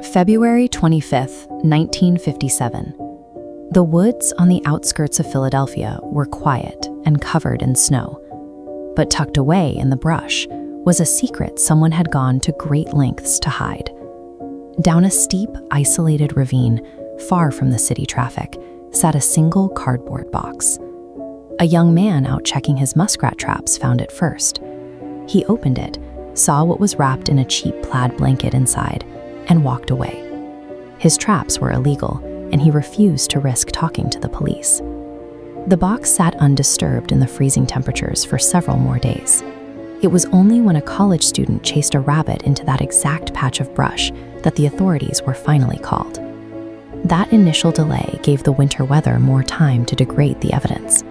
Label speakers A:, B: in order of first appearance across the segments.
A: February 25th, 1957. The woods on the outskirts of Philadelphia were quiet and covered in snow. But tucked away in the brush was a secret someone had gone to great lengths to hide. Down a steep, isolated ravine, far from the city traffic, sat a single cardboard box. A young man out checking his muskrat traps found it first. He opened it, saw what was wrapped in a cheap plaid blanket inside, and walked away. His traps were illegal, and he refused to risk talking to the police. The box sat undisturbed in the freezing temperatures for several more days. It was only when a college student chased a rabbit into that exact patch of brush that the authorities were finally called. That initial delay gave the winter weather more time to degrade the evidence.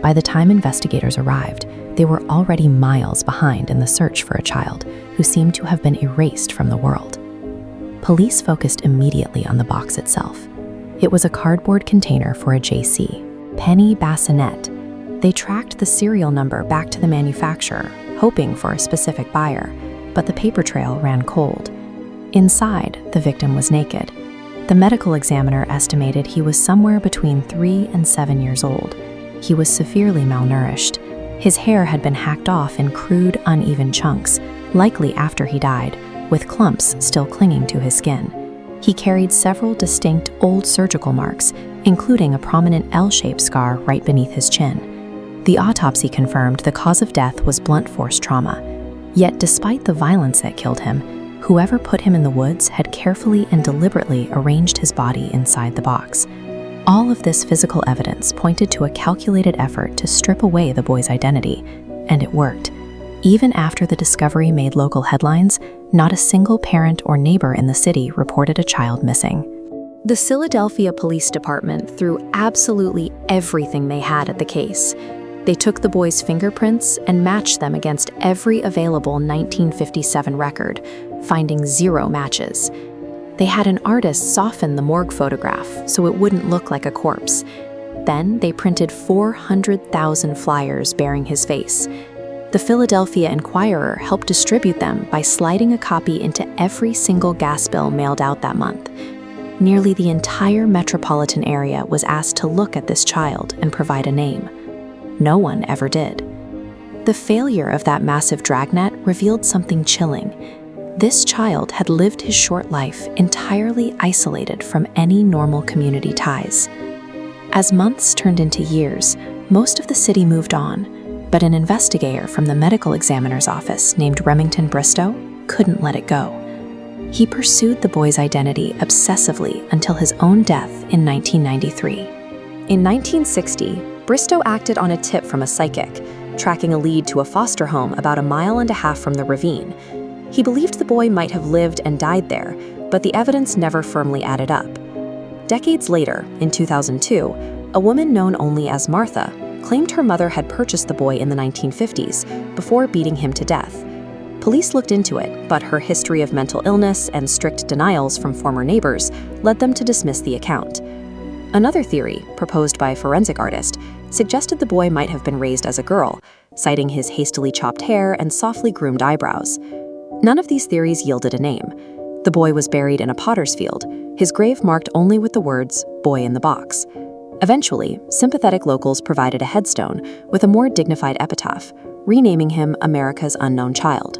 A: By the time investigators arrived, they were already miles behind in the search for a child who seemed to have been erased from the world. Police focused immediately on the box itself. It was a cardboard container for a JC, Penny Bassinet. They tracked the serial number back to the manufacturer, hoping for a specific buyer, but the paper trail ran cold. Inside, the victim was naked. The medical examiner estimated he was somewhere between 3 and 7 years old. He was severely malnourished. His hair had been hacked off in crude, uneven chunks, likely after he died, with clumps still clinging to his skin. He carried several distinct old surgical marks, including a prominent L-shaped scar right beneath his chin. The autopsy confirmed the cause of death was blunt force trauma. Yet despite the violence that killed him, whoever put him in the woods had carefully and deliberately arranged his body inside the box. All of this physical evidence pointed to a calculated effort to strip away the boy's identity, and it worked. Even after the discovery made local headlines, not a single parent or neighbor in the city reported a child missing. The Philadelphia Police Department threw absolutely everything they had at the case. They took the boy's fingerprints and matched them against every available 1957 record, finding 0 matches. They had an artist soften the morgue photograph so it wouldn't look like a corpse. Then they printed 400,000 flyers bearing his face. The Philadelphia Inquirer helped distribute them by sliding a copy into every single gas bill mailed out that month. Nearly the entire metropolitan area was asked to look at this child and provide a name. No one ever did. The failure of that massive dragnet revealed something chilling. This child had lived his short life entirely isolated from any normal community ties. As months turned into years, most of the city moved on, but an investigator from the medical examiner's office named Remington Bristow couldn't let it go. He pursued the boy's identity obsessively until his own death in 1993. In 1960, Bristow acted on a tip from a psychic, tracking a lead to a foster home about 1.5 miles from the ravine. He believed the boy might have lived and died there, but the evidence never firmly added up. Decades later, in 2002, a woman known only as Martha claimed her mother had purchased the boy in the 1950s before beating him to death. Police looked into it, but her history of mental illness and strict denials from former neighbors led them to dismiss the account. Another theory, proposed by a forensic artist, suggested the boy might have been raised as a girl, citing his hastily chopped hair and softly groomed eyebrows. None of these theories yielded a name. The boy was buried in a potter's field, his grave marked only with the words, "Boy in the box." Eventually, sympathetic locals provided a headstone with a more dignified epitaph, renaming him America's Unknown Child.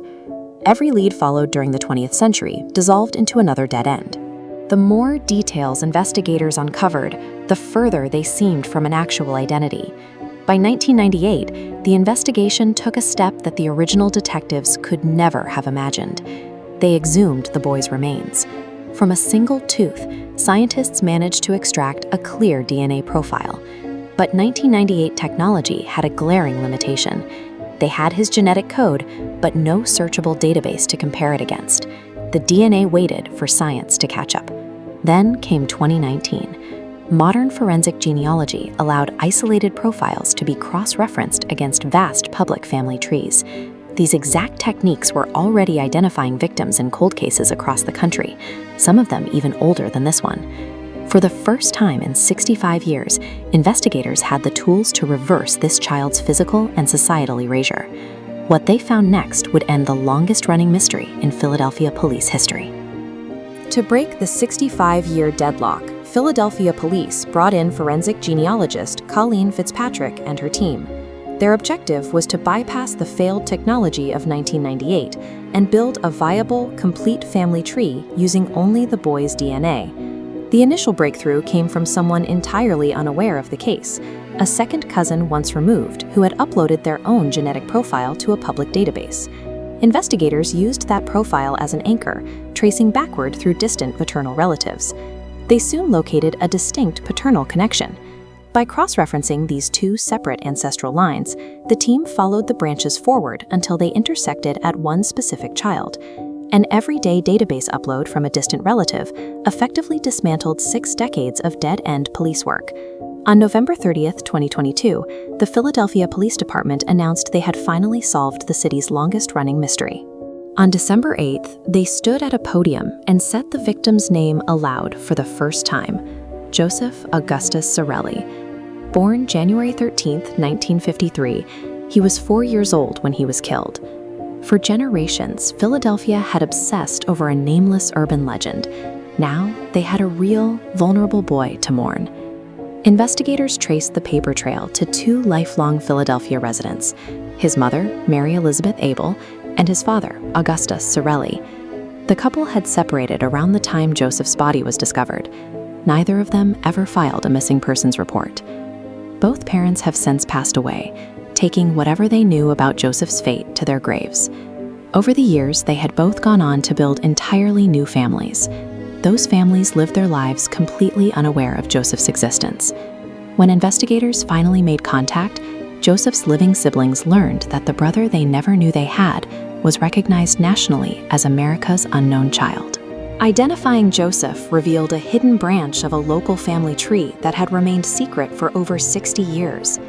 A: Every lead followed during the 20th century dissolved into another dead end. The more details investigators uncovered, the further they seemed from an actual identity. By 1998, the investigation took a step that the original detectives could never have imagined. They exhumed the boy's remains. From a single tooth, scientists managed to extract a clear DNA profile. But 1998 technology had a glaring limitation. They had his genetic code, but no searchable database to compare it against. The DNA waited for science to catch up. Then came 2019. Modern forensic genealogy allowed isolated profiles to be cross-referenced against vast public family trees. These exact techniques were already identifying victims in cold cases across the country, some of them even older than this one. For the first time in 65 years, investigators had the tools to reverse this child's physical and societal erasure. What they found next would end the longest-running mystery in Philadelphia police history. To break the 65-year deadlock, Philadelphia police brought in forensic genealogist Colleen Fitzpatrick and her team. Their objective was to bypass the failed technology of 1998 and build a viable, complete family tree using only the boy's DNA. The initial breakthrough came from someone entirely unaware of the case, a second cousin once removed who had uploaded their own genetic profile to a public database. Investigators used that profile as an anchor, tracing backward through distant paternal relatives. They soon located a distinct paternal connection. By cross-referencing these two separate ancestral lines, the team followed the branches forward until they intersected at one specific child. An everyday database upload from a distant relative effectively dismantled 6 decades of dead-end police work. On November 30th, 2022, the Philadelphia Police Department announced they had finally solved the city's longest-running mystery. On December 8th, they stood at a podium and said the victim's name aloud for the first time: Joseph Augustus Sorelli. Born January 13, 1953, he was 4 years old when he was killed. For generations, Philadelphia had obsessed over a nameless urban legend. Now, they had a real, vulnerable boy to mourn. Investigators traced the paper trail to 2 lifelong Philadelphia residents: his mother, Mary Elizabeth Abel, and his father, Augustus Sorelli. The couple had separated around the time Joseph's body was discovered. Neither of them ever filed a missing persons report. Both parents have since passed away, taking whatever they knew about Joseph's fate to their graves. Over the years, they had both gone on to build entirely new families. Those families lived their lives completely unaware of Joseph's existence. When investigators finally made contact, Joseph's living siblings learned that the brother they never knew they had was recognized nationally as America's unknown child. Identifying Joseph revealed a hidden branch of a local family tree that had remained secret for over 60 years.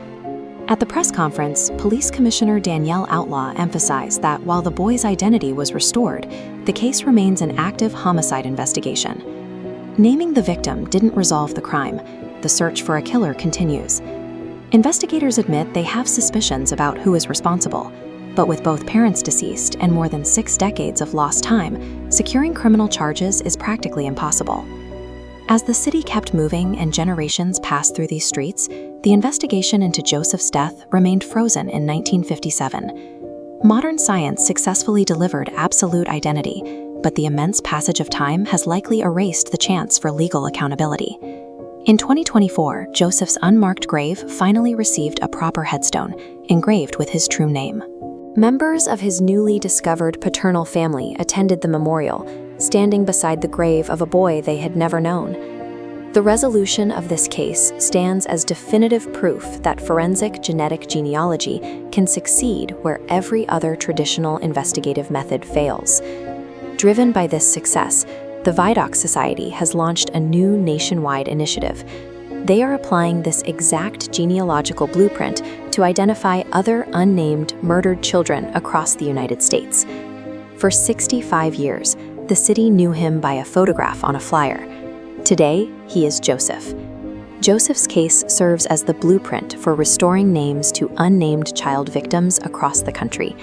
A: At the press conference, Police Commissioner Danielle Outlaw emphasized that while the boy's identity was restored, the case remains an active homicide investigation. Naming the victim didn't resolve the crime. The search for a killer continues. Investigators admit they have suspicions about who is responsible, but with both parents deceased and more than 6 decades of lost time, securing criminal charges is practically impossible. As the city kept moving and generations passed through these streets, the investigation into Joseph's death remained frozen in 1957. Modern science successfully delivered absolute identity, but the immense passage of time has likely erased the chance for legal accountability. In 2024, Joseph's unmarked grave finally received a proper headstone, engraved with his true name. Members of his newly discovered paternal family attended the memorial, standing beside the grave of a boy they had never known. The resolution of this case stands as definitive proof that forensic genetic genealogy can succeed where every other traditional investigative method fails. Driven by this success, the Vidocq Society has launched a new nationwide initiative. They are applying this exact genealogical blueprint to identify other unnamed murdered children across the United States. For 65 years, the city knew him by a photograph on a flyer. Today, he is Joseph. Joseph's case serves as the blueprint for restoring names to unnamed child victims across the country.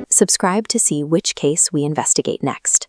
A: Subscribe to see which case we investigate next.